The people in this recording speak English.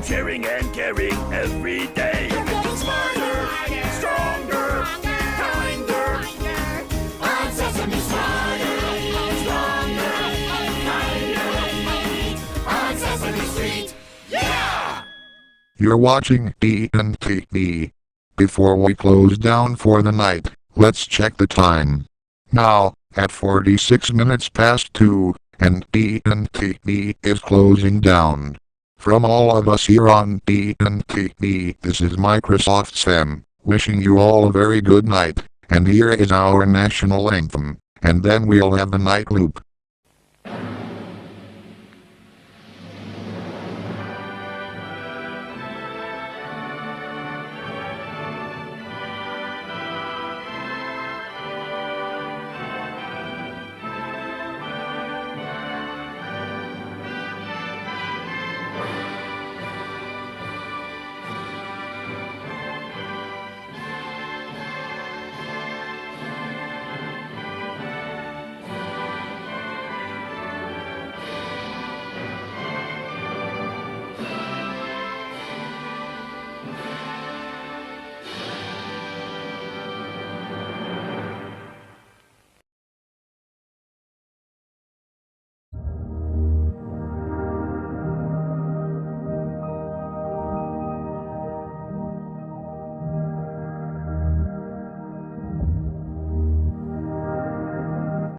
sharing and caring every day. We're getting Smarter, stronger, kinder. On Sesame Smarter, stronger, kinder. On Sesame Street. Yeah! You're watching DNTV. Before we close down for the night, let's check the time. Now, at 46 minutes past 2, and DNTV is closing down. From all of us here on DNTV, this is Microsoft Sam, wishing you all a very good night, and here is our national anthem, and then we'll have the night loop.